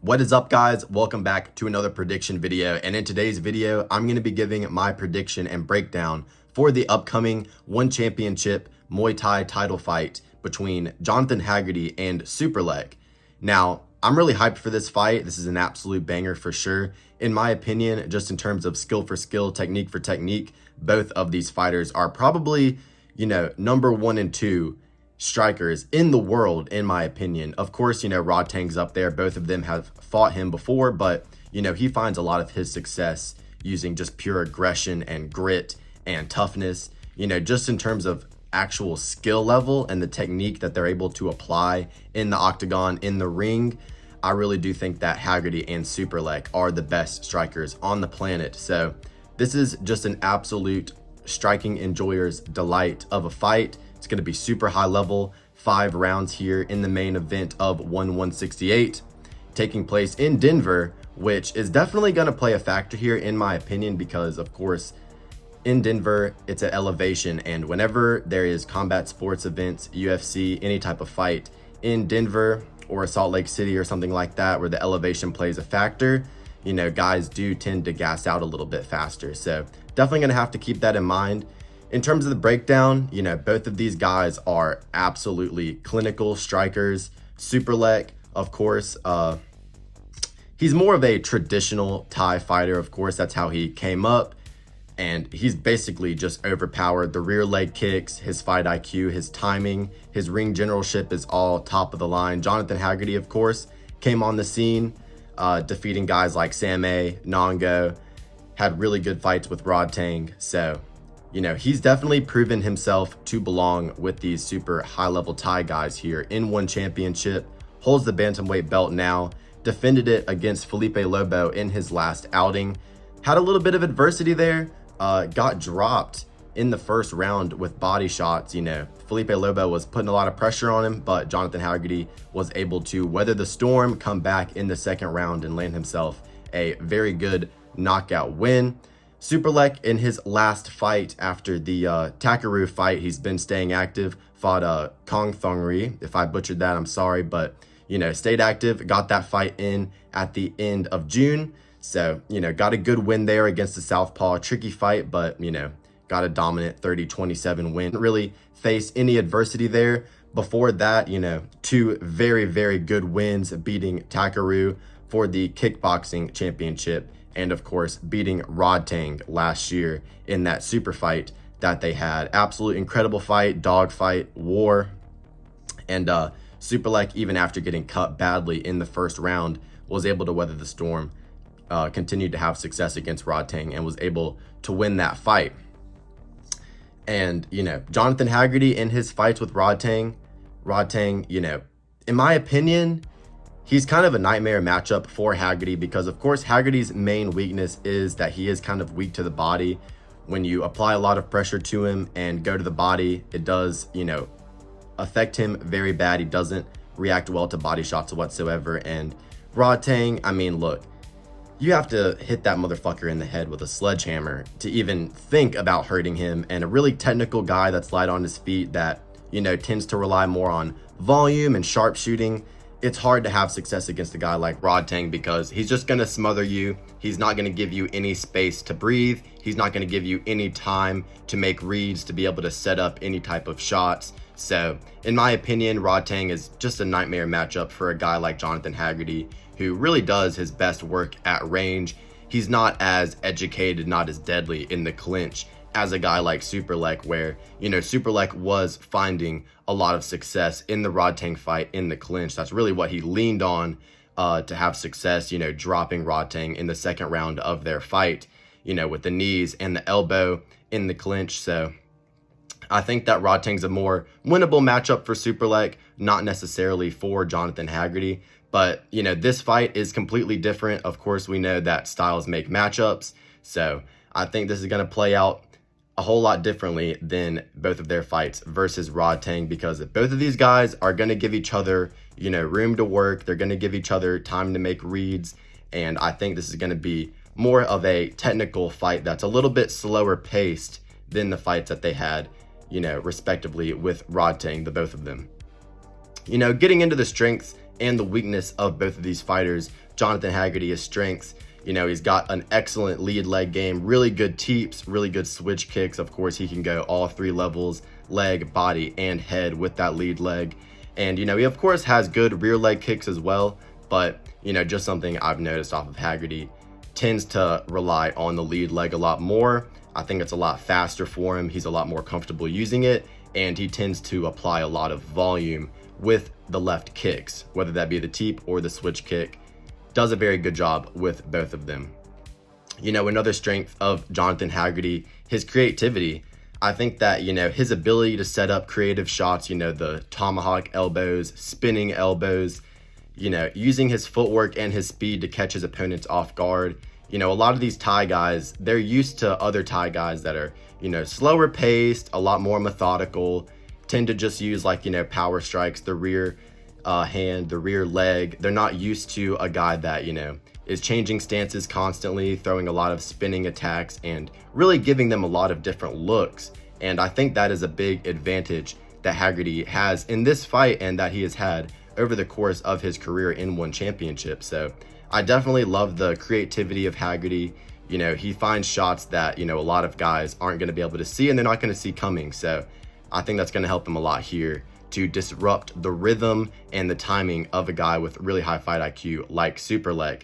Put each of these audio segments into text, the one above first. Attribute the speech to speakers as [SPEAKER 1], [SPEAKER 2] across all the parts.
[SPEAKER 1] What is up, guys? Welcome back to another prediction video. And in today's video, I'm going to be giving my prediction and breakdown for the upcoming One Championship Muay Thai title fight between Jonathan Haggerty and Superlek. Now, I'm really hyped for this fight. This is an absolute banger for sure. In my opinion, just in terms of skill for skill, technique for technique, both of these fighters are probably, number 1 and 2 strikers in the world, in my opinion. Of course, Rodtang's up there. Both of them have fought him before, but, he finds a lot of his success using just pure aggression and grit and toughness, just in terms of actual skill level and the technique that they're able to apply in the octagon, in the ring. I really do think that Hagerty and Superlek are the best strikers on the planet. So this is just an absolute striking enjoyer's delight of a fight. It's going to be super high level, 5 rounds here in the main event of 168, taking place in Denver, which is definitely going to play a factor here in my opinion, because of course in Denver it's at elevation, and whenever there is combat sports events, UFC, any type of fight in Denver or Salt Lake City or something like that where the elevation plays a factor, guys do tend to gas out a little bit faster. So definitely going to have to keep that in mind. In terms of the breakdown, both of these guys are absolutely clinical strikers. Superlek, of course, he's more of a traditional Thai fighter. Of course, that's how he came up. And he's basically just overpowered. The rear leg kicks, his fight IQ, his timing, his ring generalship is all top of the line. Jonathan Hagerty, of course, came on the scene, defeating guys like Sam A, Nongo, had really good fights with Rodtang. So, he's definitely proven himself to belong with these super high-level Thai guys here in One Championship. Holds the bantamweight belt now. Defended it against Felipe Lobo in his last outing. Had a little bit of adversity there. Got dropped in the first round with body shots. Felipe Lobo was putting a lot of pressure on him, but Jonathan Hagerty was able to weather the storm, come back in the second round, and land himself a very good knockout win. Superlek, in his last fight after the Takaru fight, he's been staying active, fought Kong Thongri. If I butchered that, I'm sorry, but, stayed active, got that fight in at the end of June. So, got a good win there against the Southpaw. Tricky fight, but, got a dominant 30-27 win. Didn't really face any adversity there. Before that, 2 very, very good wins, beating Takaru for the kickboxing championship, and of course beating Rodtang last year in that super fight that they had. Absolute incredible fight, dog fight, war. And Superlek, even after getting cut badly in the first round, was able to weather the storm, continued to have success against Rodtang, and was able to win that fight. And Jonathan Hagerty in his fights with Rodtang, in my opinion, he's kind of a nightmare matchup for Hagerty, because of course Hagerty's main weakness is that he is kind of weak to the body. When you apply a lot of pressure to him and go to the body, it does, affect him very bad. He doesn't react well to body shots whatsoever. And Rodtang, look, you have to hit that motherfucker in the head with a sledgehammer to even think about hurting him. And a really technical guy that's light on his feet that, tends to rely more on volume and sharpshooting. It's hard to have success against a guy like Rodtang, because he's just going to smother you. He's not going to give you any space to breathe. He's not going to give you any time to make reads, to be able to set up any type of shots. So, in my opinion, Rodtang is just a nightmare matchup for a guy like Jonathan Hagerty, who really does his best work at range. He's not as educated, not as deadly in the clinch as a guy like Superlek, where, Superlek was finding a lot of success in the Rodtang fight in the clinch. That's really what he leaned on to have success, dropping Rodtang in the second round of their fight, with the knees and the elbow in the clinch. So I think that Rodtang's a more winnable matchup for Superlek, not necessarily for Jonathan Hagerty. But, this fight is completely different. Of course, we know that styles make matchups. So I think this is going to play out a whole lot differently than both of their fights versus Rodtang, because both of these guys are going to give each other, room to work. They're going to give each other time to make reads. And I think this is going to be more of a technical fight that's a little bit slower paced than the fights that they had, respectively with Rodtang, the both of them. Getting into the strengths and the weakness of both of these fighters. Jonathan Hagerty, his strengths, he's got an excellent lead leg game, really good teeps, really good switch kicks. Of course, he can go all 3 levels, leg, body, and head with that lead leg. And, he of course has good rear leg kicks as well, but, just something I've noticed off of Hagerty, tends to rely on the lead leg a lot more. I think it's a lot faster for him. He's a lot more comfortable using it, and he tends to apply a lot of volume with the left kicks, whether that be the teep or the switch kick. Does a very good job with both of them. Another strength of Jonathan Hagerty, his creativity. I think that, his ability to set up creative shots, the tomahawk elbows, spinning elbows, using his footwork and his speed to catch his opponents off guard. A lot of these Thai guys, they're used to other Thai guys that are, slower paced, a lot more methodical, tend to just use power strikes, the rear hand, the rear leg. They're not used to a guy that, is changing stances constantly, throwing a lot of spinning attacks, and really giving them a lot of different looks. And I think that is a big advantage that Hagerty has in this fight and that he has had over the course of his career in one championship. So I definitely love the creativity of Hagerty. He finds shots that, a lot of guys aren't going to be able to see and they're not going to see coming. So I think that's going to help him a lot here to disrupt the rhythm and the timing of a guy with really high fight IQ like Superlek.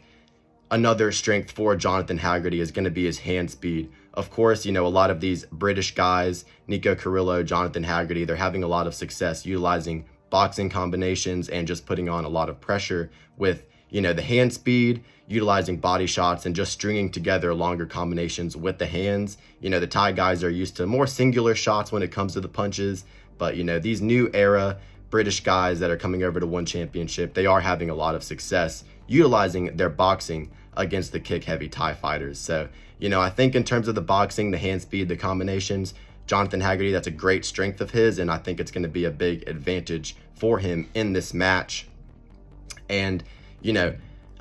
[SPEAKER 1] Another strength for Jonathan Hagerty is going to be his hand speed. Of course, a lot of these British guys, Nico Carrillo, Jonathan Hagerty, they're having a lot of success utilizing boxing combinations and just putting on a lot of pressure with, the hand speed, utilizing body shots and just stringing together longer combinations with the hands. The Thai guys are used to more singular shots when it comes to the punches, but, these new era British guys that are coming over to one championship, they are having a lot of success utilizing their boxing against the kick-heavy Thai fighters. So, I think in terms of the boxing, the hand speed, the combinations, Jonathan Hagerty, that's a great strength of his, and I think it's going to be a big advantage for him in this match. And,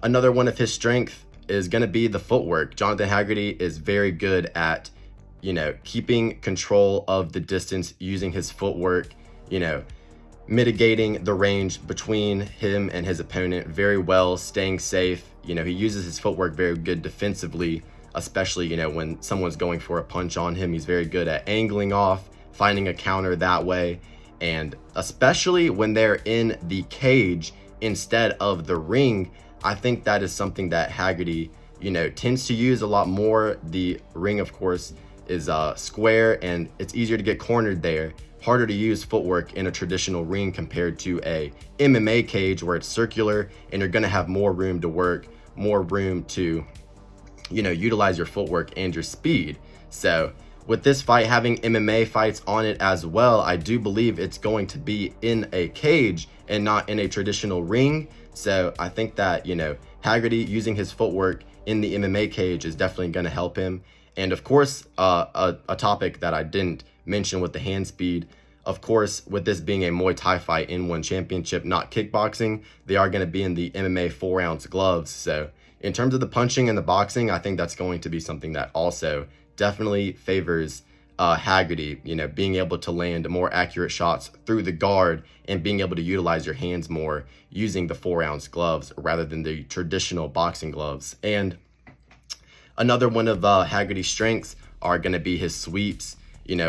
[SPEAKER 1] another one of his strengths is going to be the footwork. Jonathan Hagerty is very good at, keeping control of the distance using his footwork, mitigating the range between him and his opponent very well, staying safe. He uses his footwork very good defensively, especially, when someone's going for a punch on him. He's very good at angling off, finding a counter that way. And especially when they're in the cage instead of the ring, I think that is something that Hagerty, tends to use a lot more. The ring, of course, is square and it's easier to get cornered there. Harder to use footwork in a traditional ring compared to a MMA cage where it's circular and you're going to have more room to work, more room to, utilize your footwork and your speed. So with this fight having MMA fights on it as well, I do believe it's going to be in a cage and not in a traditional ring. So I think that, Hagerty using his footwork in the MMA cage is definitely going to help him. And of course, a topic that I didn't mention with the hand speed, of course, with this being a Muay Thai fight in one championship, not kickboxing, they are going to be in the MMA 4-ounce gloves. So in terms of the punching and the boxing, I think that's going to be something that also definitely favors Hagerty, being able to land more accurate shots through the guard and being able to utilize your hands more using the 4-ounce gloves rather than the traditional boxing gloves. And another one of Hagerty's strengths are going to be his sweeps,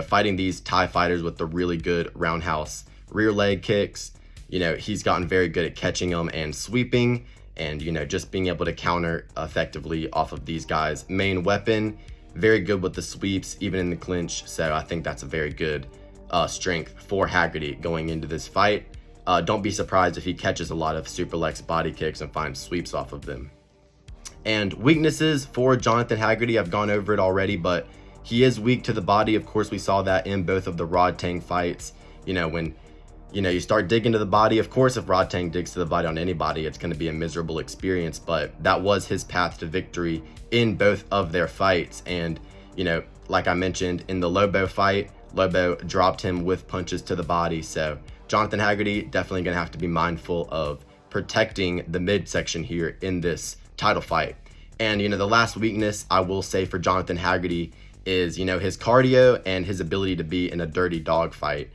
[SPEAKER 1] fighting these Thai fighters with the really good roundhouse rear leg kicks. He's gotten very good at catching them and sweeping and, just being able to counter effectively off of these guys' main weapon. Very good with the sweeps, even in the clinch. So I think that's a very good strength for Hagerty going into this fight. Don't be surprised if he catches a lot of Superlek's body kicks and finds sweeps off of them. And weaknesses for Jonathan Hagerty, I've gone over it already, but he is weak to the body. Of course, we saw that in both of the Rodtang fights. When you start digging to the body, of course, if Rodtang digs to the body on anybody, it's going to be a miserable experience. But that was his path to victory in both of their fights. And, like I mentioned in the Lobo fight, Lobo dropped him with punches to the body. So Jonathan Hagerty definitely going to have to be mindful of protecting the midsection here in this title fight. And, the last weakness I will say for Jonathan Hagerty is, his cardio and his ability to be in a dirty dog fight.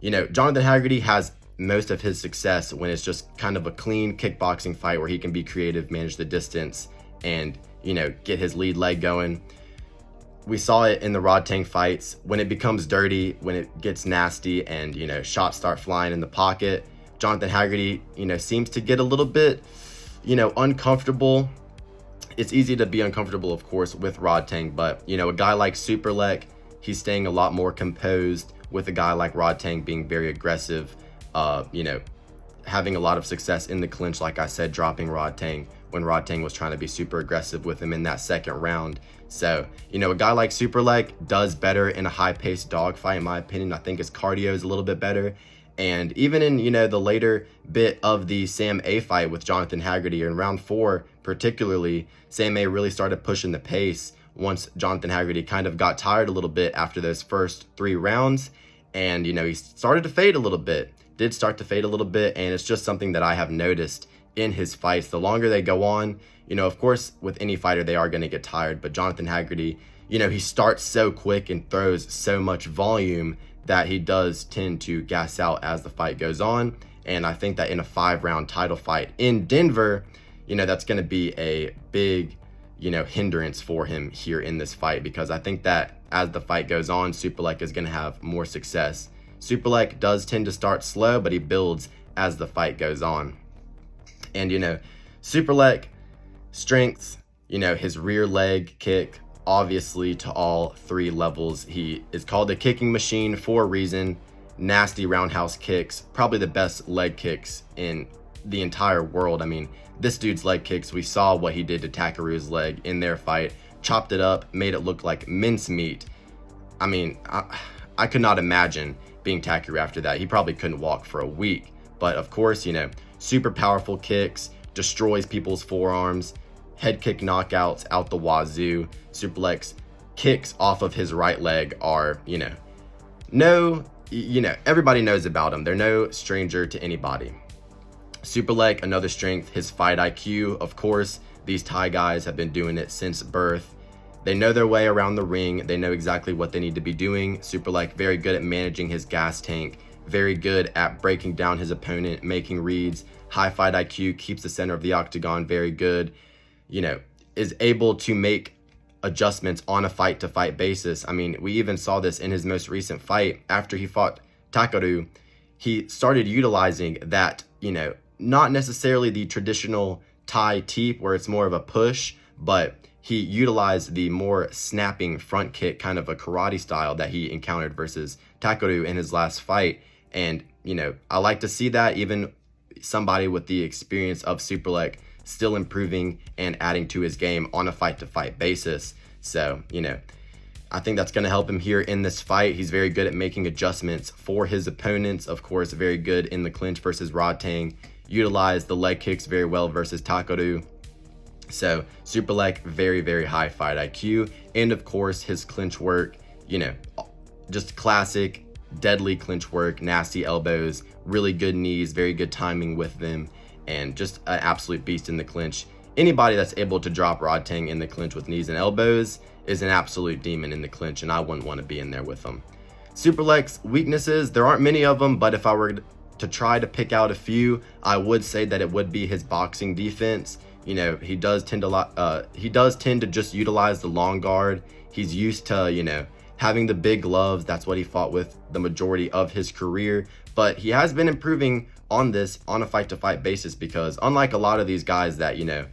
[SPEAKER 1] Jonathan Hagerty has most of his success when it's just kind of a clean kickboxing fight where he can be creative, manage the distance, and, you know, get his lead leg going. We saw it in the Rodtang fights. When it becomes dirty, when it gets nasty and, you know, shots start flying in the pocket, Jonathan Hagerty, you know, seems to get a little bit, you know, uncomfortable. It's easy to be uncomfortable, of course, with Rodtang, but, you know, a guy like Superlek, he's staying a lot more composed, with a guy like Rodtang being very aggressive, you know, having a lot of success in the clinch, like I said, dropping Rodtang when Rodtang was trying to be super aggressive with him in that second round. So, you know, a guy like Superlek does better in a high-paced dogfight, in my opinion. I think his cardio is a little bit better. And even in, you know, the later bit of the Sam A fight with Jonathan Hagerty, in round 4 particularly, Sam A really started pushing the pace once Jonathan Hagerty kind of got tired a little bit after those first 3 rounds. And, you know, he started to fade a little bit, did start to fade a little bit. And it's just something that I have noticed in his fights. The longer they go on, you know, of course, with any fighter, they are going to get tired. But Jonathan Hagerty, you know, he starts so quick and throws so much volume that he does tend to gas out as the fight goes on. And I think that in a 5-round title fight in Denver, you know, that's going to be a big, you know, hindrance for him here in this fight, because I think that as the fight goes on, Superlek is going to have more success. Superlek does tend to start slow, but he builds as the fight goes on. And, you know, Superlek, strength, you know, his rear leg kick, obviously to all 3 levels. He is called a kicking machine for a reason. Nasty roundhouse kicks, probably the best leg kicks in the entire world. I mean, this dude's leg kicks, we saw what he did to Takeru's leg in their fight, chopped it up, made it look like mincemeat. I mean, I could not imagine being Takeru after that. He probably couldn't walk for a week. But of course, you know, super powerful kicks, destroys people's forearms, head kick knockouts out the wazoo. Superlek's kicks off of his right leg are, you know, everybody knows about him. They're no stranger to anybody. Superlek, another strength, his fight IQ. Of course, these Thai guys have been doing it since birth. They know their way around the ring. They know exactly what they need to be doing. Superlek, very good at managing his gas tank, very good at breaking down his opponent, making reads. High fight IQ, keeps the center of the octagon very good. You know, is able to make adjustments on a fight-to-fight basis. I mean, we even saw this in his most recent fight. After he fought Takeru, he started utilizing that, you know, not necessarily the traditional Thai teep where it's more of a push, but he utilized the more snapping front kick, kind of a karate style that he encountered versus Takeru in his last fight. And, you know, I like to see that, even somebody with the experience of Superlek still improving and adding to his game on a fight-to-fight basis. So, you know, I think that's going to help him here in this fight. He's very good at making adjustments for his opponents. Of course, very good in the clinch versus Rodtang. Utilized the leg kicks very well versus Takeru. So Superlek, very, very high fight IQ. And of course, his clinch work, you know, just classic, deadly clinch work, nasty elbows, really good knees, very good timing with them, and just an absolute beast in the clinch. Anybody that's able to drop Rodtang in the clinch with knees and elbows is an absolute demon in the clinch, and I wouldn't want to be in there with them. Superlek's weaknesses, there aren't many of them, but if I were to try to pick out a few, I would say that it would be his boxing defense. You know, he does tend to just utilize the long guard. He's used to, you know, having the big gloves. That's what he fought with the majority of his career. But he has been improving on this on a fight-to-fight basis, because unlike a lot of these guys that, you know,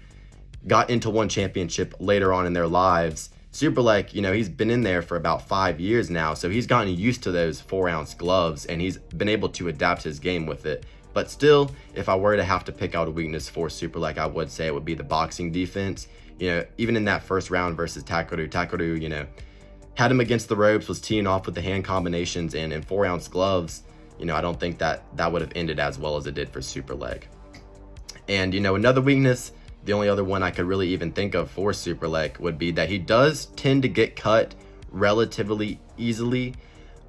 [SPEAKER 1] got into one championship later on in their lives, Superlek, you know, he's been in there for about 5 years now, so he's gotten used to those 4-ounce gloves, and he's been able to adapt his game with it. But still, if I were to have to pick out a weakness for Superlek, I would say it would be the boxing defense. You know, even in that first round versus Takeru, you know, had him against the ropes, was teeing off with the hand combinations, and in 4-ounce gloves, you know, I don't think that would have ended as well as it did for Superlek. And, you know, another weakness, the only other one I could really even think of for Superlek, would be that he does tend to get cut relatively easily.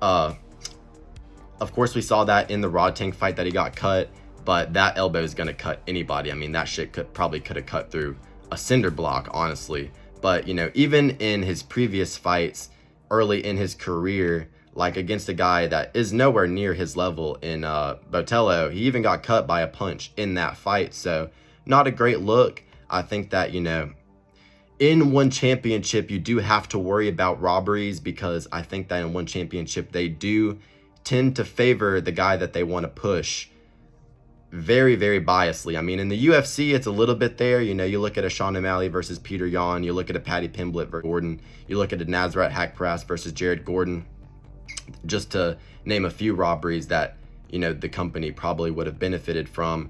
[SPEAKER 1] Of course, we saw that in the Rodtang fight that he got cut, but that elbow is going to cut anybody. I mean, that shit could have cut through a cinder block, honestly. But, you know, even in his previous fights early in his career, like against a guy that is nowhere near his level in Botello. He even got cut by a punch in that fight, so not a great look. I think that, you know, in one championship, you do have to worry about robberies, because I think that in one championship, they do tend to favor the guy that they want to push very, very biasly. I mean, in the UFC, it's a little bit there. You know, you look at a Sean O'Malley versus Peter Yan, you look at a Paddy Pimblett versus Gordon, you look at a Nasrat Haqparast versus Jared Gordon, just to name a few robberies that, you know, the company probably would have benefited from.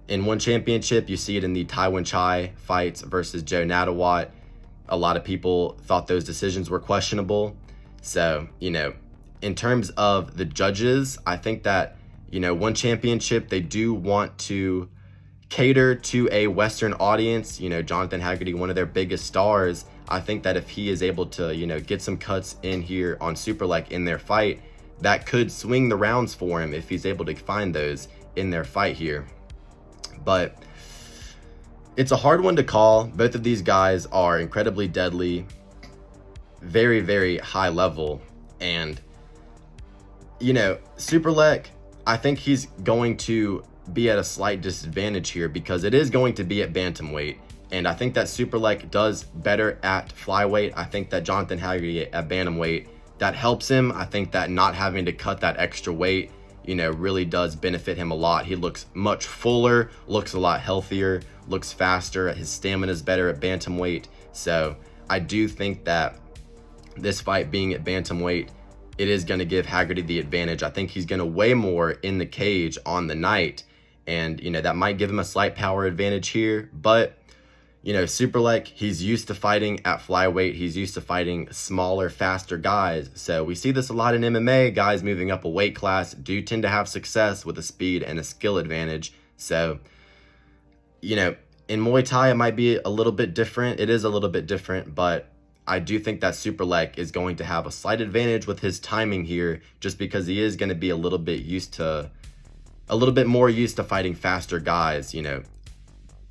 [SPEAKER 1] In one championship, you see it in the Taiwan Chai fights versus Joe Nadawat. A lot of people thought those decisions were questionable. So, you know, in terms of the judges, I think that, you know, one championship, they do want to cater to a Western audience. You know, Jonathan Haggerty, one of their biggest stars. I think that if he is able to, you know, get some cuts in here on Superlek in their fight, that could swing the rounds for him if he's able to find those in their fight here. But it's a hard one to call. Both of these guys are incredibly deadly, very, very high level. And, you know, Superlek, I think he's going to be at a slight disadvantage here, because it is going to be at bantamweight. And I think that Superlek does better at flyweight. I think that Jonathan Haggerty at bantamweight, that helps him. I think that not having to cut that extra weight, you know, really does benefit him a lot. He looks much fuller, looks a lot healthier, looks faster. His stamina is better at bantamweight. So I do think that this fight being at bantamweight, it is going to give Haggerty the advantage. I think he's going to weigh more in the cage on the night. And, you know, that might give him a slight power advantage here. But, you know, Superlek, he's used to fighting at flyweight. He's used to fighting smaller, faster guys. So we see this a lot in MMA. Guys moving up a weight class do tend to have success with a speed and a skill advantage. So, you know, in Muay Thai, it might be a little bit different. It is a little bit different, but I do think that Superlek is going to have a slight advantage with his timing here, just because he is going to be a little bit more used to fighting faster guys. You know,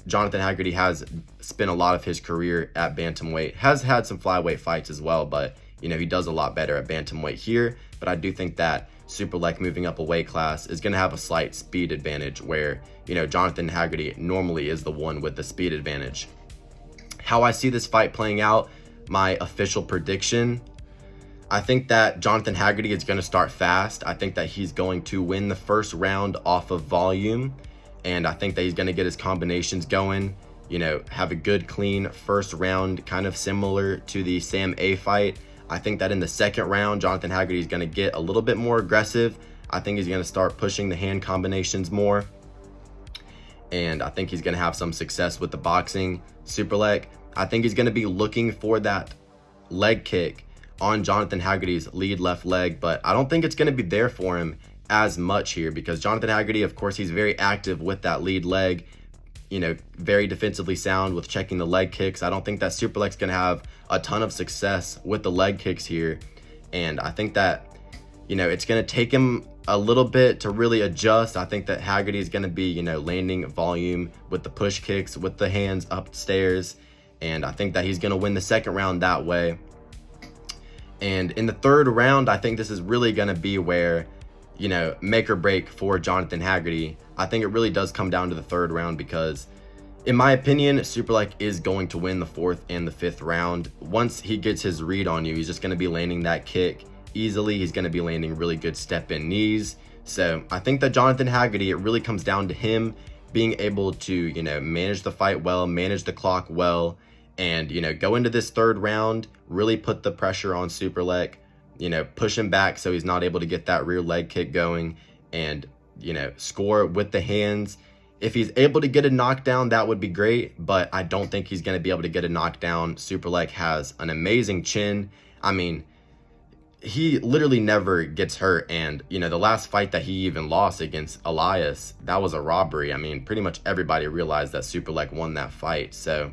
[SPEAKER 1] Jonathan Haggerty has spent a lot of his career at bantamweight, has had some flyweight fights as well, but, you know, he does a lot better at bantamweight here. But I do think that Superlek moving up a weight class is going to have a slight speed advantage, where, you know, Jonathan Haggerty normally is the one with the speed advantage. How I see this fight playing out, my official prediction, I think that Jonathan Haggerty is going to start fast. I think that he's going to win the first round off of volume, and I think that he's going to get his combinations going, you know, have a good clean first round, kind of similar to the Sam A fight. I think that in the second round, Jonathan Haggerty is going to get a little bit more aggressive. I think he's going to start pushing the hand combinations more, and I think he's going to have some success with the boxing. Superlek, I think he's going to be looking for that leg kick on Jonathan Haggerty's lead left leg, but I don't think it's going to be there for him as much here, because Jonathan Haggerty, of course, he's very active with that lead leg, you know, very defensively sound with checking the leg kicks. I don't think that Superlek's going to have a ton of success with the leg kicks here, and I think that, you know, it's going to take him a little bit to really adjust. I think that Haggerty is going to be, you know, landing volume with the push kicks, with the hands upstairs, and I think that he's going to win the second round that way. And in the third round, I think this is really going to be where, you know, make or break for Jonathan Haggerty. I think it really does come down to the third round, because in my opinion, Superlek is going to win the fourth and the fifth round. Once he gets his read on you, he's just going to be landing that kick easily. He's going to be landing really good step-in knees. So I think that Jonathan Haggerty, it really comes down to him being able to, you know, manage the fight well, manage the clock well, and, you know, go into this third round, really put the pressure on Superlek, you know, push him back so he's not able to get that rear leg kick going, and, you know, score with the hands. If he's able to get a knockdown, that would be great, but I don't think he's going to be able to get a knockdown. Superlek has an amazing chin. I mean, he literally never gets hurt, and, you know, the last fight that he even lost against Elias, that was a robbery. I mean, pretty much everybody realized that Superlek won that fight, so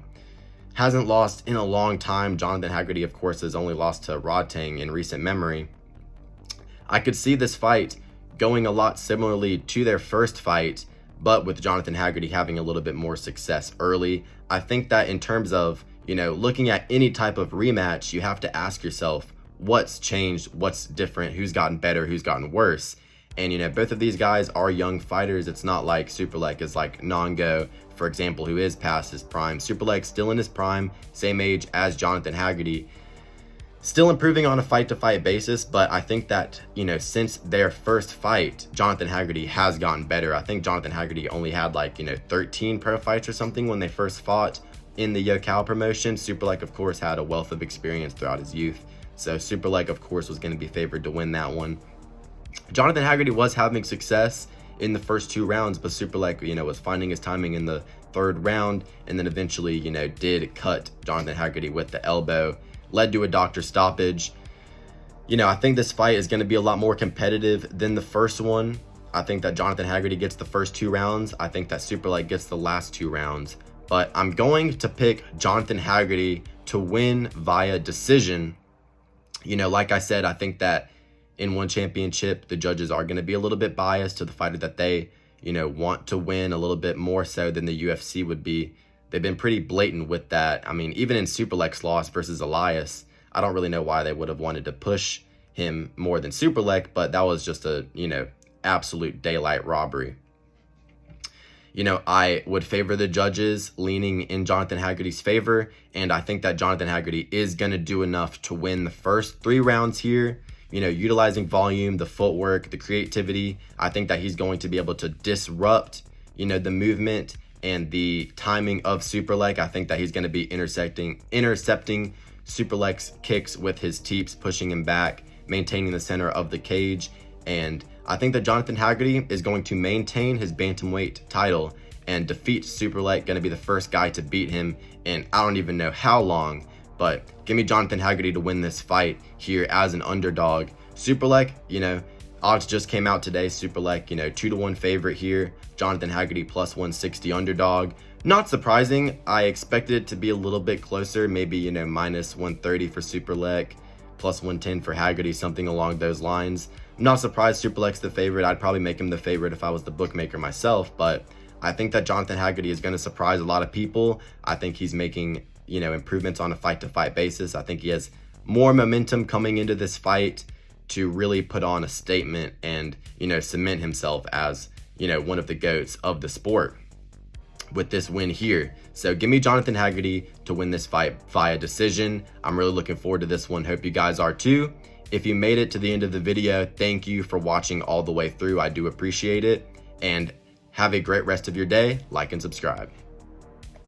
[SPEAKER 1] hasn't lost in a long time. Jonathan Haggerty, of course, has only lost to Rodtang in recent memory. I could see this fight going a lot similarly to their first fight, but with Jonathan Haggerty having a little bit more success early. I think that in terms of, you know, looking at any type of rematch, you have to ask yourself, what's changed, what's different, who's gotten better, who's gotten worse. And, you know, both of these guys are young fighters. It's not like Superlek is like Nongo, for example, who is past his prime. Superlek still in his prime, same age as Jonathan Haggerty. Still improving on a fight-to-fight basis, but I think that, you know, since their first fight, Jonathan Haggerty has gotten better. I think Jonathan Haggerty only had like, you know, 13 pro fights or something when they first fought in the Yokkao promotion. Superlek, of course, had a wealth of experience throughout his youth. So Superlek, of course, was going to be favored to win that one. Jonathan Haggerty was having success in the first 2 rounds, but Superlek, you know, was finding his timing in the 3rd round, and then eventually, you know, did cut Jonathan Haggerty with the elbow, led to a doctor stoppage. You know, I think this fight is going to be a lot more competitive than the first one. I think that Jonathan Haggerty gets the first 2 rounds. I think that Superlek gets the last 2 rounds. But I'm going to pick Jonathan Haggerty to win via decision. You know, like I said, I think that in one championship, the judges are going to be a little bit biased to the fighter that they, you know, want to win a little bit more so than the UFC would be. They've been pretty blatant with that. I mean, even in Superlek's loss versus Elias, I don't really know why they would have wanted to push him more than Superlek, but that was just a, you know, absolute daylight robbery. You know, I would favor the judges leaning in Jonathan Haggerty's favor, and I think that Jonathan Haggerty is going to do enough to win the first 3 rounds here. You know, utilizing volume, the footwork, the creativity. I think that he's going to be able to disrupt, you know, the movement and the timing of Superlek. I think that he's going to be intercepting Superlek's kicks with his teeps, pushing him back, maintaining the center of the cage. And I think that Jonathan Haggerty is going to maintain his bantamweight title and defeat Superlek, going to be the first guy to beat him in I don't even know how long. But give me Jonathan Haggerty to win this fight here as an underdog. Superlek, you know, odds just came out today. Superlek, you know, 2-1 favorite here. Jonathan Haggerty plus 160 underdog. Not surprising. I expected it to be a little bit closer. Maybe, you know, minus 130 for Superlek, plus 110 for Haggerty, something along those lines. I'm not surprised Superlek's the favorite. I'd probably make him the favorite if I was the bookmaker myself. But I think that Jonathan Haggerty is going to surprise a lot of people. I think he's making, you know, improvements on a fight-to-fight basis. I think he has more momentum coming into this fight to really put on a statement and, you know, cement himself as, you know, one of the GOATs of the sport with this win here. So give me Jonathan Haggerty to win this fight via decision. I'm really looking forward to this one. Hope you guys are too. If you made it to the end of the video, thank you for watching all the way through. I do appreciate it. And have a great rest of your day. Like and subscribe.